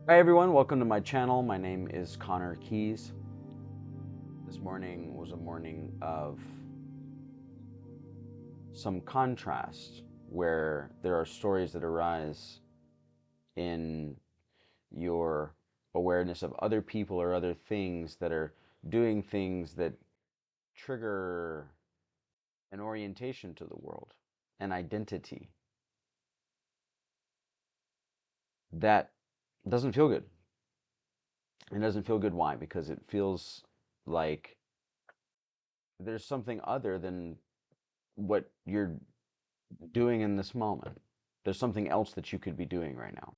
Hi everyone, welcome to my channel. My name is Connor Keys. This morning was a morning of some contrast where there are stories that arise in your awareness of other people or other things that are doing things that trigger an orientation to the world, an identity that doesn't feel good. It doesn't feel good. Why? Because it feels like there's something other than what you're doing in this moment. There's something else that you could be doing right now.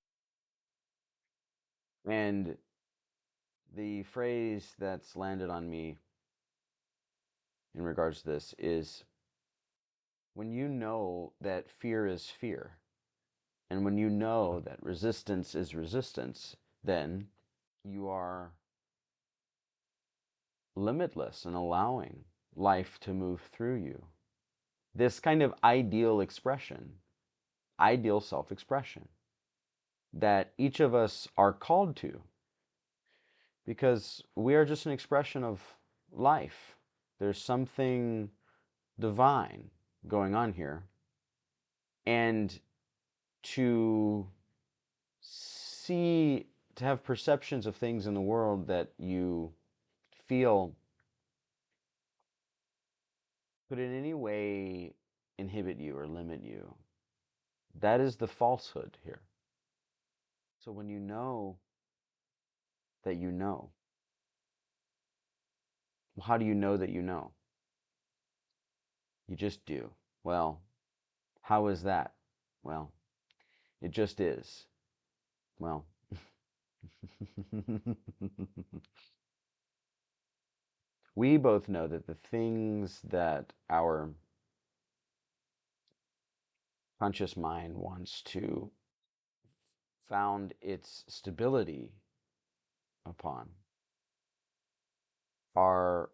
And the phrase that's landed on me in regards to this is when you know that fear is fear, and when you know that resistance is resistance, then you are limitless in allowing life to move through you. This kind of ideal expression, ideal self expression that each of us are called to because we are just an expression of life. There's something divine going on here. And to see, to have perceptions of things in the world that you feel could in any way inhibit you or limit you, that is the falsehood here. So when you know that you know, well, how do you know that you know? You just do. Well, how is that? Well, it just is. Well, we both know that the things that our conscious mind wants to found its stability upon are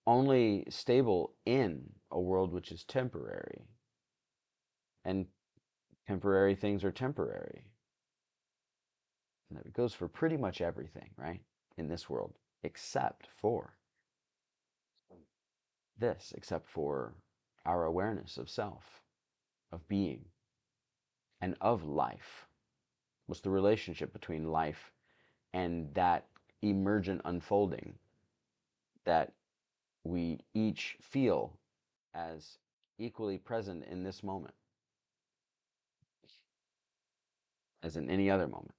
only stable in a world which is temporary. And temporary things are temporary. And that goes for pretty much everything, right? In this world, except for this, except for our awareness of self, of being, and of life. What's the relationship between life and that emergent unfolding that we each feel as equally present in this moment as in any other moment?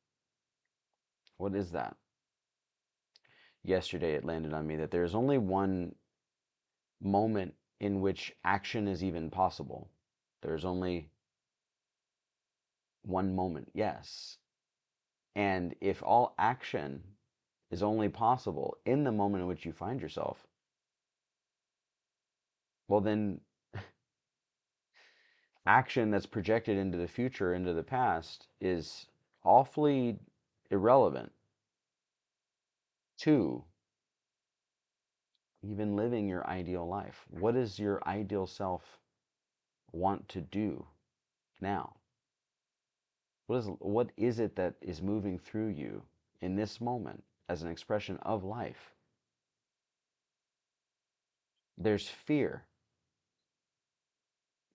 What is that? Yesterday it landed on me that there's only one moment in which action is even possible. There's only one moment, yes. And if all action is only possible in the moment in which you find yourself, well, then action that's projected into the future, into the past, is awfully irrelevant to even living your ideal life. What does your ideal self want to do now? What is it that is moving through you in this moment as an expression of life? There's fear,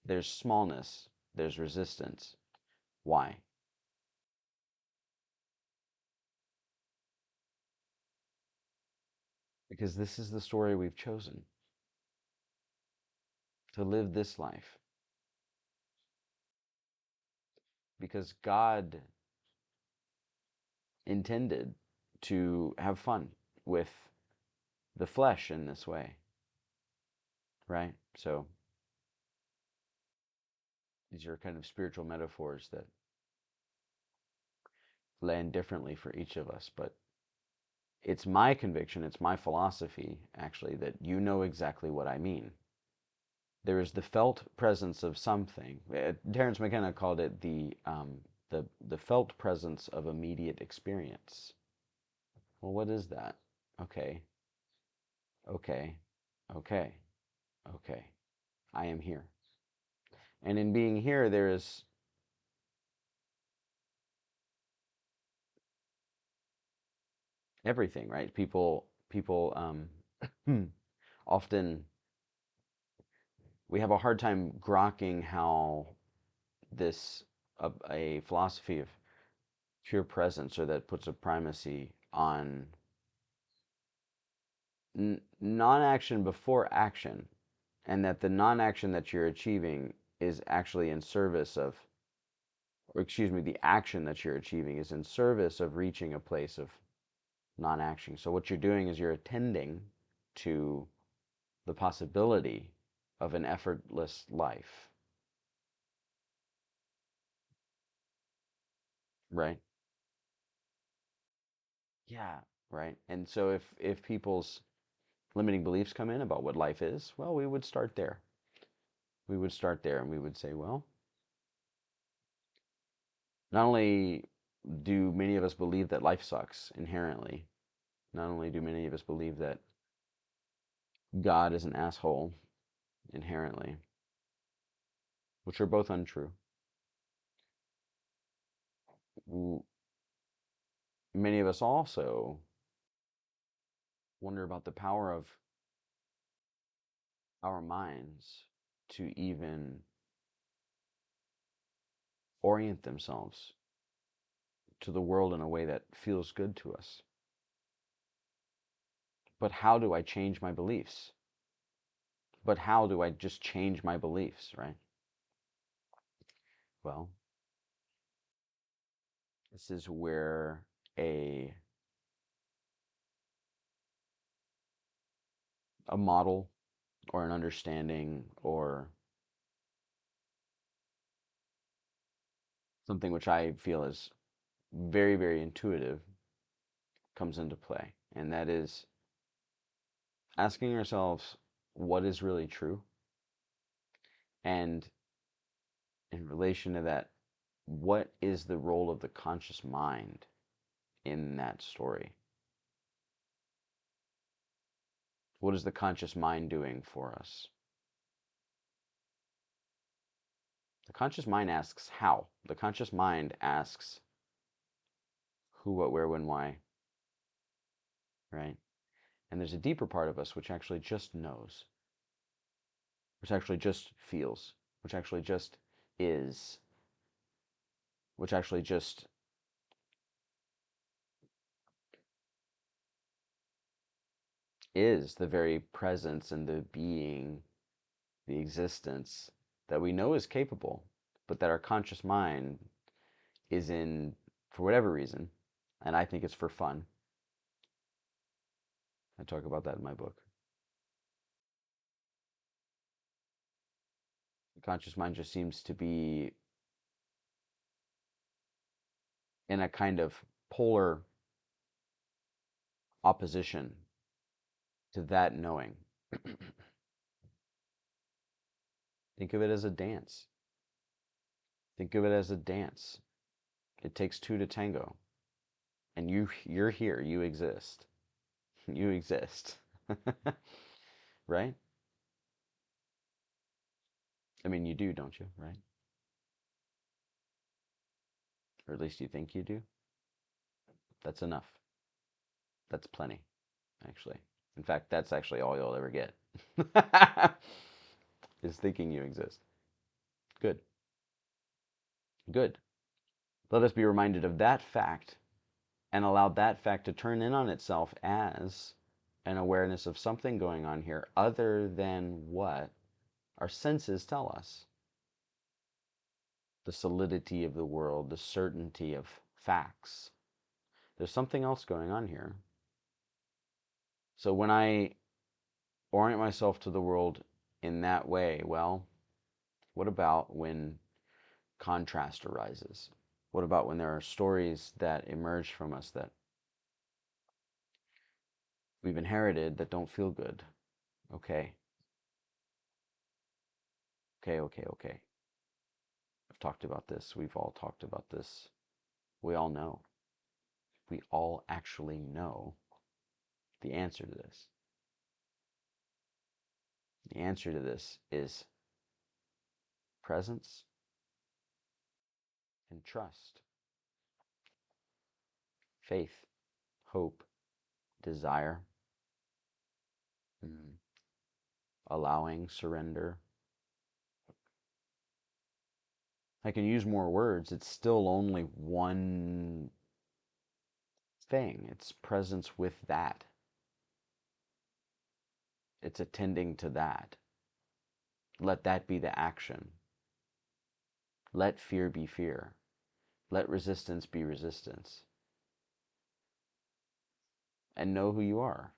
there's smallness, there's resistance. Why? Because this is the story we've chosen to live this life. Because God intended to have fun with the flesh in this way, right? So these are kind of spiritual metaphors that land differently for each of us, but it's my conviction, it's my philosophy, actually, that you know exactly what I mean. There is the felt presence of something. Terence McKenna called it the felt presence of immediate experience. Well, what is that? Okay, okay, okay, okay. I am here. And in being here, there is everything, right? People often, we have a hard time grokking how this a philosophy of pure presence, or that puts a primacy on non-action before action, and that the non-action that you're achieving is actually in service of, or excuse me, the action that you're achieving is in service of reaching a place of non-action. So what you're doing is you're attending to the possibility of an effortless life, right? Yeah, right. And so if people's limiting beliefs come in about what life is, well, we would start there. We would start there and we would say, well, not only do many of us believe that life sucks inherently, not only do many of us believe that God is an asshole inherently, which are both untrue. Many of us also wonder about the power of our minds to even orient themselves to the world in a way that feels good to us. But how do I change my beliefs? But how do I just change my beliefs, right? Well, this is where a a model or an understanding or something which I feel is very, very intuitive comes into play. And that is asking ourselves what is really true. And in relation to that, what is the role of the conscious mind in that story? What is the conscious mind doing for us? The conscious mind asks how. The conscious mind asks who, what, where, when, why, right? And there's a deeper part of us which actually just knows, which actually just feels, which actually just is, which actually just is the very presence and the being, the existence that we know is capable, but that our conscious mind is in, for whatever reason, and I think it's for fun. I talk about that in my book. The conscious mind just seems to be in a kind of polar opposition to that knowing. Think of it as a dance. Think of it as a dance. It takes two to tango. And you're here, you exist. You exist. Right? I mean, you do, don't you? Right? Or at least you think you do. That's enough. That's plenty, actually. In fact, that's actually all you'll ever get. Is thinking you exist. Good. Good. Let us be reminded of that fact and allow that fact to turn in on itself as an awareness of something going on here other than what our senses tell us. The solidity of the world, the certainty of facts. There's something else going on here. So when I orient myself to the world in that way, well, what about when contrast arises? What about when there are stories that emerge from us that we've inherited that don't feel good? Okay, okay. I've talked about this. We've all talked about this. We all know. We all actually know the answer to this. The answer to this is presence and trust, faith, hope, desire, mm, allowing, surrender. I can use more words. It's still only one thing. It's presence with that. It's attending to that. Let that be the action. Let fear be fear. Let resistance be resistance. And know who you are.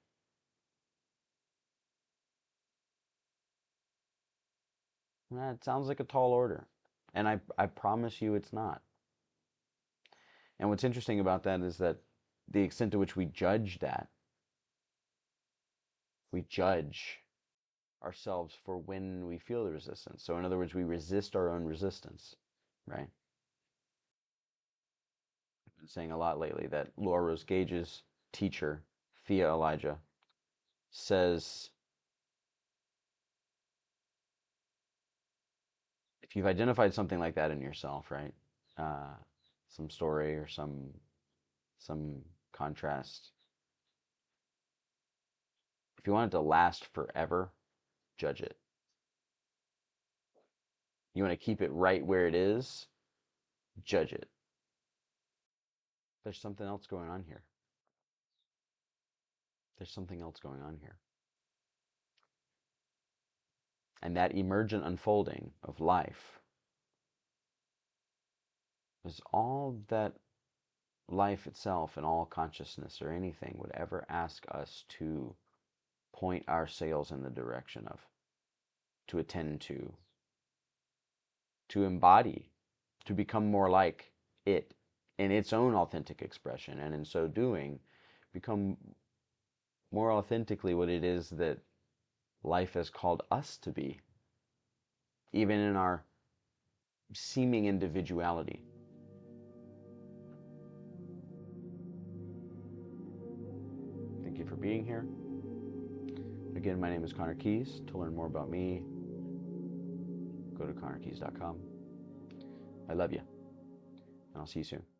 It sounds like a tall order. And I promise you it's not. And what's interesting about that is that the extent to which we judge that, we judge ourselves for when we feel the resistance. So in other words, we resist our own resistance, right? I've been saying a lot lately that Laura Rose Gage's teacher, Thea Elijah, says if you've identified something like that in yourself, right? Uh, some story or some contrast. If you want it to last forever, judge it. You want to keep it right where it is, judge it. There's something else going on here. There's something else going on here. And that emergent unfolding of life is all that life itself and all consciousness or anything would ever ask us to point our sails in the direction of, to attend to embody, to become more like it in its own authentic expression, and in so doing, become more authentically what it is that life has called us to be, even in our seeming individuality. Thank you for being here. Again, my name is Connor Keys. To learn more about me, go to connorkeys.com. I love you, and I'll see you soon.